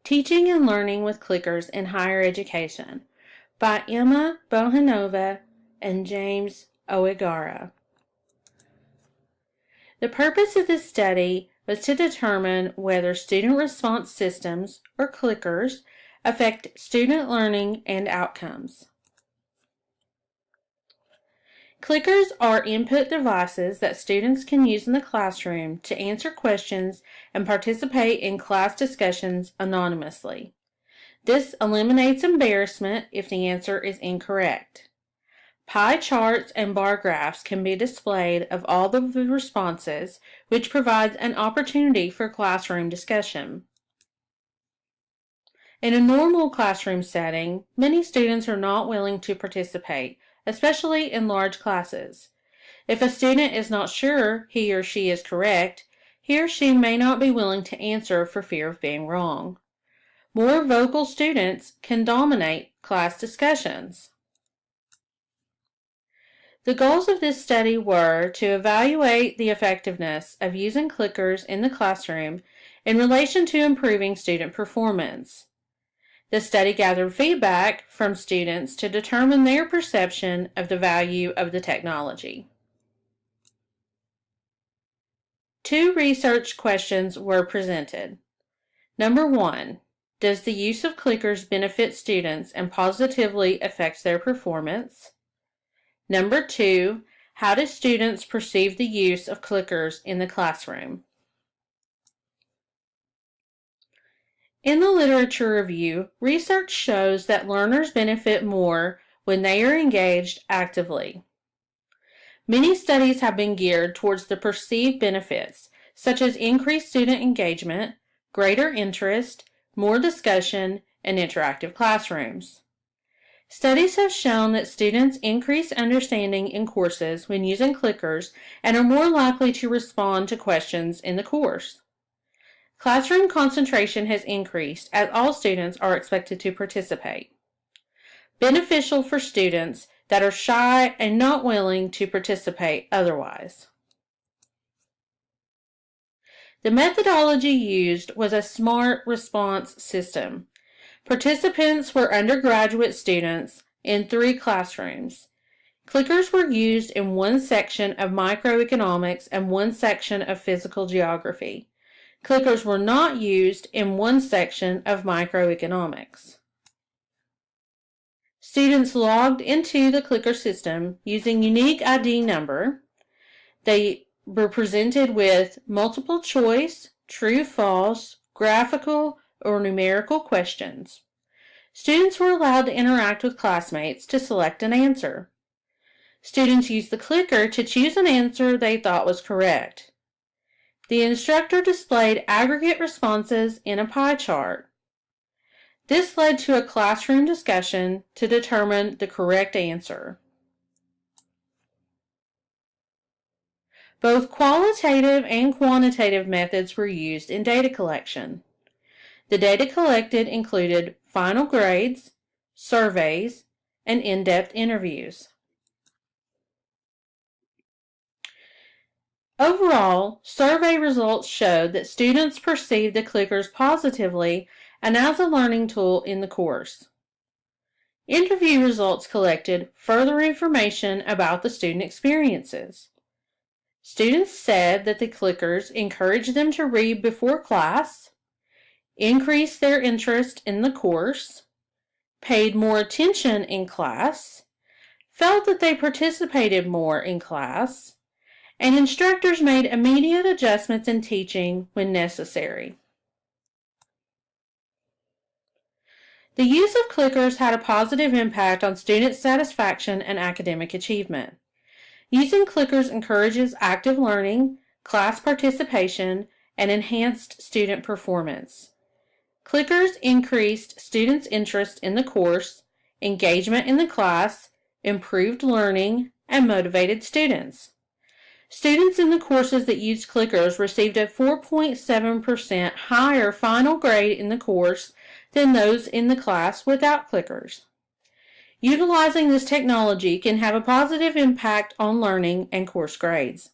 Teaching and Learning with Clickers in Higher Education by Emma Bohanova and James Oegara. The purpose of this study was to determine whether student response systems, or clickers, affect student learning and outcomes. Clickers are input devices that students can use in the classroom to answer questions and participate in class discussions anonymously. This eliminates embarrassment if the answer is incorrect. Pie charts and bar graphs can be displayed of all the responses, which provides an opportunity for classroom discussion. In a normal classroom setting, many students are not willing to participate, especially in large classes. If a student is not sure he or she is correct, he or she may not be willing to answer for fear of being wrong. More vocal students can dominate class discussions. The goals of this study were to evaluate the effectiveness of using clickers in the classroom in relation to improving student performance. The study gathered feedback from students to determine their perception of the value of the technology. 2 research questions were presented. Number 1, does the use of clickers benefit students and positively affect their performance? Number 2, how do students perceive the use of clickers in the classroom? In the literature review, research shows that learners benefit more when they are engaged actively. Many studies have been geared towards the perceived benefits, such as increased student engagement, greater interest, more discussion, and interactive classrooms. Studies have shown that students increase understanding in courses when using clickers and are more likely to respond to questions in the course. Classroom concentration has increased as all students are expected to participate. Beneficial for students that are shy and not willing to participate otherwise. The methodology used was a SMART response system. Participants were undergraduate students in 3 classrooms. Clickers were used in one section of microeconomics and one section of physical geography. Clickers were not used in one section of microeconomics. Students logged into the clicker system using unique ID number. They were presented with multiple choice, true, false, graphical, or numerical questions. Students were allowed to interact with classmates to select an answer. Students used the clicker to choose an answer they thought was correct. The instructor displayed aggregate responses in a pie chart. This led to a classroom discussion to determine the correct answer. Both qualitative and quantitative methods were used in data collection. The data collected included final grades, surveys, and in-depth interviews. Overall, survey results showed that students perceived the clickers positively and as a learning tool in the course. Interview results collected further information about the student experiences. Students said that the clickers encouraged them to read before class, increased their interest in the course, paid more attention in class, felt that they participated more in class, and instructors made immediate adjustments in teaching when necessary. The use of clickers had a positive impact on student satisfaction and academic achievement. Using clickers encourages active learning, class participation, and enhanced student performance. Clickers increased students' interest in the course, engagement in the class, improved learning, and motivated students. Students in the courses that used clickers received a 4.7% higher final grade in the course than those in the class without clickers. Utilizing this technology can have a positive impact on learning and course grades.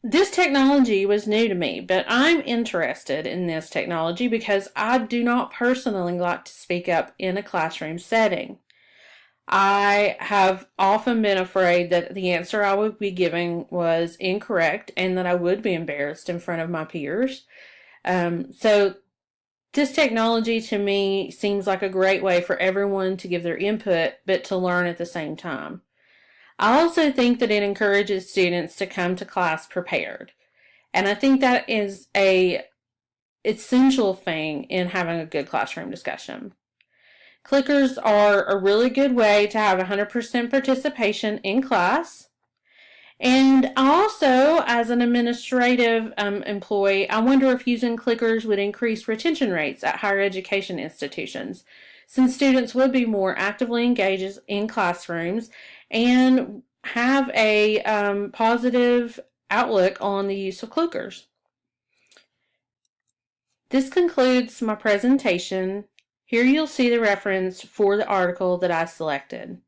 This technology was new to me, but I'm interested in this technology because I do not personally like to speak up in a classroom setting. I have often been afraid that the answer I would be giving was incorrect and that I would be embarrassed in front of my peers. So this technology to me seems like a great way for everyone to give their input but to learn at the same time. I also think that it encourages students to come to class prepared. And I think that is a essential thing in having a good classroom discussion. Clickers are a really good way to have 100% participation in class. And also, as an administrative employee, I wonder if using clickers would increase retention rates at higher education institutions, since students would be more actively engaged in classrooms and have a positive outlook on the use of clickers. This concludes my presentation. Here you'll see the reference for the article that I selected.